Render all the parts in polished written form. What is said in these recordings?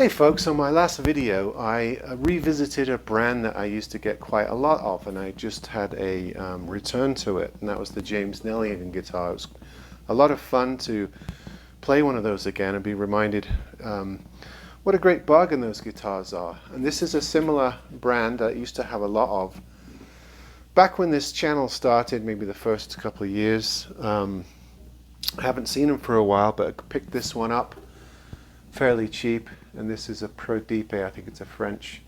Hey folks, on my last video I revisited a brand that I used to get quite a lot of, and I just had a return to it, and that was the James Nelligan guitar. It was a lot of fun to play one of those again and be reminded what a great bargain those guitars are. And this is a similar brand that I used to have a lot of. Back when this channel started, maybe the first couple of years, I haven't seen them for a while, but I picked this one up fairly cheap, and this is a Prodipe. I think it's a French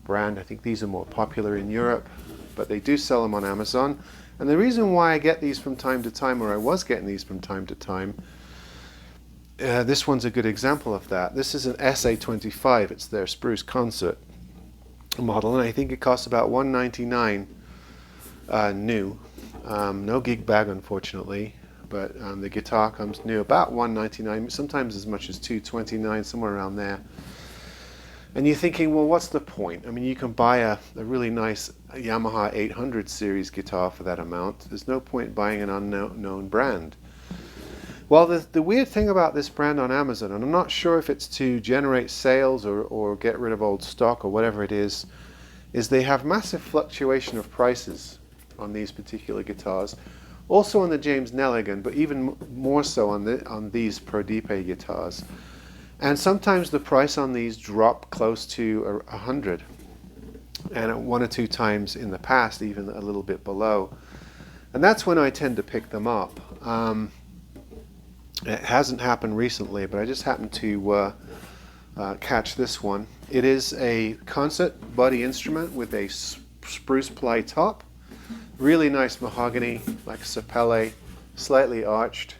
brand. I think these are more popular in Europe, but they do sell them on Amazon. And the reason why I get these from time to time, or I was getting these from time to time, this one's a good example of that. This is an SA25. It's their Spruce Concert model, and I think it costs about $199 new. No gig bag, unfortunately. But the guitar comes new, about $199, sometimes as much as $229, somewhere around there. And you're thinking, well, what's the point? I mean, you can buy a really nice Yamaha 800 series guitar for that amount. There's no point buying an unknown brand. Well, the weird thing about this brand on Amazon, and I'm not sure if it's to generate sales or get rid of old stock or whatever it is they have massive fluctuation of prices on these particular guitars. Also on the James Nelligan, but even more so on these Prodipe guitars. And sometimes the price on these drop close to 100, and one or two times in the past even a little bit below. And that's when I tend to pick them up. It hasn't happened recently, but I just happened to catch this one. It is a concert body instrument with a spruce ply top. Really nice mahogany, like sapele, slightly arched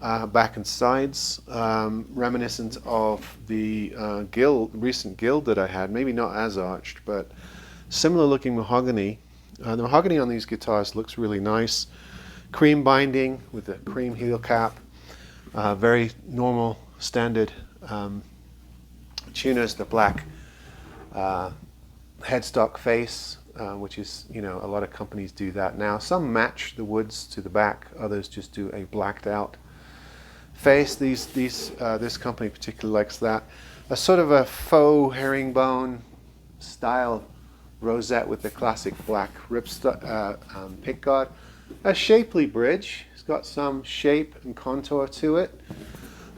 back and sides, reminiscent of the recent Guild that I had. Maybe not as arched, but similar looking mahogany. The mahogany on these guitars looks really nice. Cream binding with a cream heel cap. Very normal, standard tuners. The black headstock face. Which is, you know, a lot of companies do that now. Some match the woods to the back, others just do a blacked out face. This company particularly likes that. A sort of a faux herringbone style rosette with the classic black pickguard. A shapely bridge. It's got some shape and contour to it.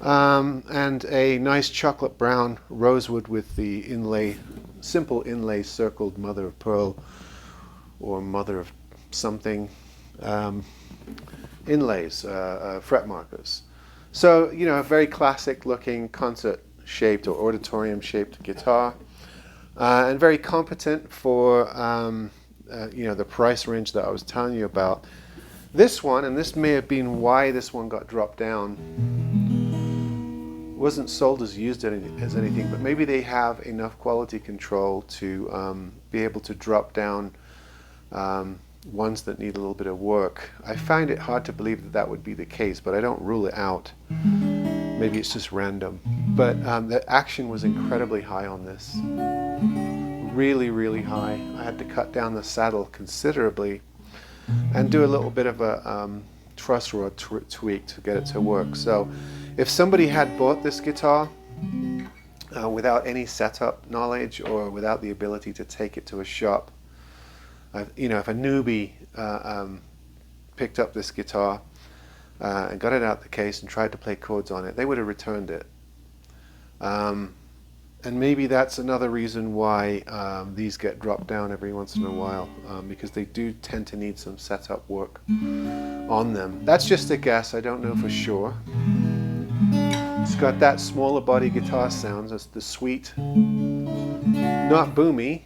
And a nice chocolate brown rosewood with the inlay, simple inlay circled mother of pearl or mother of something inlays, fret markers. So, you know, a very classic looking concert shaped or auditorium shaped guitar, and very competent for you know, the price range that I was telling you about. This one, and this may have been why this one got dropped down, wasn't sold as used as anything, but maybe they have enough quality control to be able to drop down ones that need a little bit of work. I find it hard to believe that that would be the case, but I don't rule it out. Maybe it's just random. But the action was incredibly high on this. Really, really high. I had to cut down the saddle considerably and do a little bit of a truss rod tweak to get it to work. So if somebody had bought this guitar without any setup knowledge or without the ability to take it to a shop, you know, if a newbie picked up this guitar and got it out the case and tried to play chords on it, they would have returned it. And maybe that's another reason why these get dropped down every once in a while, because they do tend to need some setup work on them. That's just a guess, I don't know for sure. It's got that smaller body guitar sound, that's the sweet, not boomy.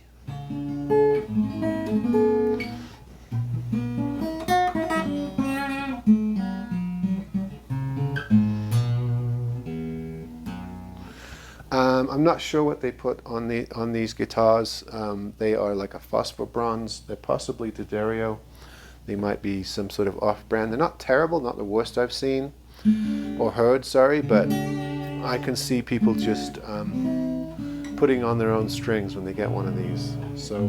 I'm not sure what they put on these guitars. They are like a phosphor bronze. They're possibly D'Addario. They might be some sort of off-brand. They're not terrible, not the worst I've seen or heard, sorry, but I can see people just putting on their own strings when they get one of these. So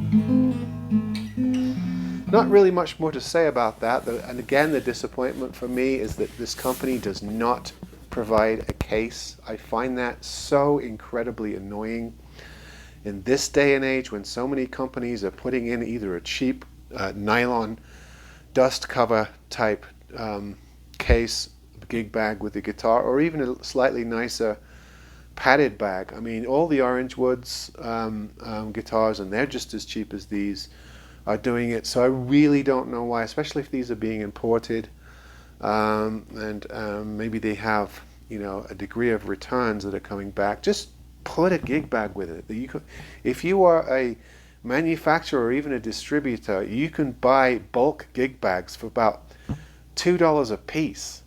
not really much more to say about that. And again, the disappointment for me is that this company does not provide a case. I find that so incredibly annoying in this day and age when so many companies are putting in either a cheap nylon dust cover type case, gig bag with the guitar, or even a slightly nicer padded bag. I mean, all the Orange Woods guitars, and they're just as cheap as these, are doing it. So I really don't know why, especially if these are being imported, and maybe they have, you know, a degree of returns that are coming back. Just put a gig bag with it. You could, if you are a manufacturer or even a distributor, you can buy bulk gig bags for about $2 a piece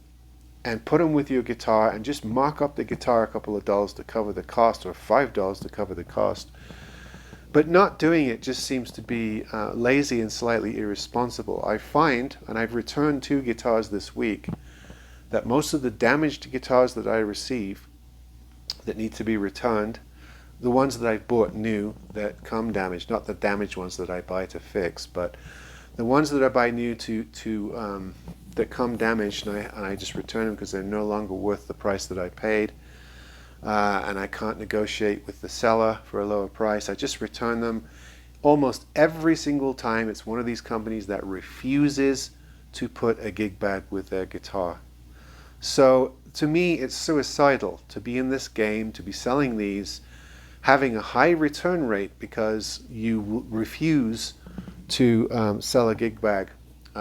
and put them with your guitar and just mark up the guitar a couple of dollars to cover the cost, or $5 to cover the cost. But not doing it just seems to be lazy and slightly irresponsible. I find, and I've returned 2 guitars this week, that most of the damaged guitars that I receive that need to be returned, the ones that I've bought new that come damaged, not the damaged ones that I buy to fix, but the ones that I buy new that come damaged, and I just return them because they're no longer worth the price that I paid. And I can't negotiate with the seller for a lower price. I just return them. Almost every single time it's one of these companies that refuses to put a gig bag with their guitar. So to me, it's suicidal to be in this game, to be selling these, having a high return rate because you refuse to sell a gig bag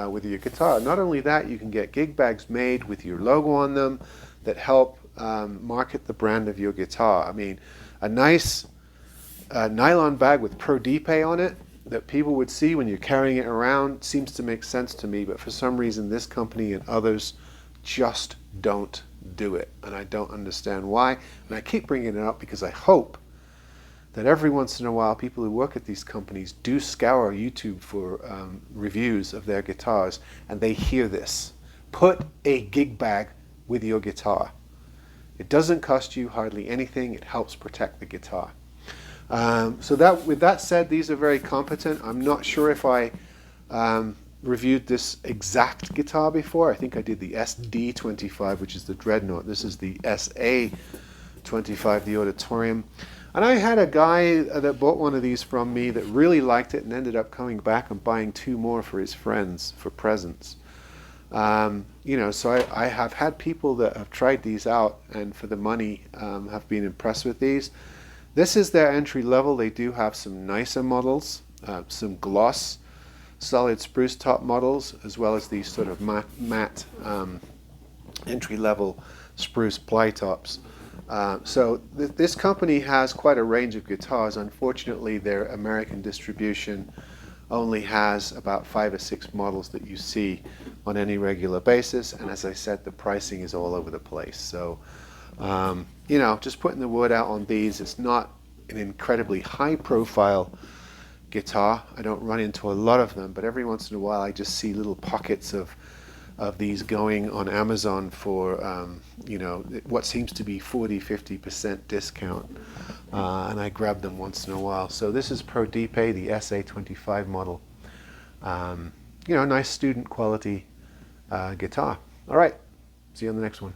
with your guitar. Not only that, you can get gig bags made with your logo on them that help market the brand of your guitar. I mean, a nice nylon bag with Prodipe on it that people would see when you're carrying it around seems to make sense to me, but for some reason this company and others just don't do it, and I don't understand why. And I keep bringing it up because I hope that every once in a while people who work at these companies do scour YouTube for reviews of their guitars, and they hear this. Put a gig bag with your guitar. It doesn't cost you hardly anything. It helps protect the guitar. So that, with that said, these are very competent. I'm not sure if I reviewed this exact guitar before. I think I did the SD25, which is the Dreadnought. This is the SA25, the Auditorium. And I had a guy that bought one of these from me that really liked it and ended up coming back and buying 2 more for his friends for presents. You know, so I have had people that have tried these out and for the money have been impressed with these. This is their entry level. They do have some nicer models, some gloss solid spruce top models, as well as these sort of matte entry level spruce ply tops. So this company has quite a range of guitars. Unfortunately, their American distribution only has about 5 or 6 models that you see on any regular basis, and as I said, the pricing is all over the place. So you know, just putting the word out on these. It's not an incredibly high profile guitar. I don't run into a lot of them, but every once in a while I just see little pockets of these going on Amazon for you know, what seems to be 40-50% discount, and I grab them once in a while. So this is Prodipe, the SA25 model. You know, nice student quality guitar. All right, see you on the next one.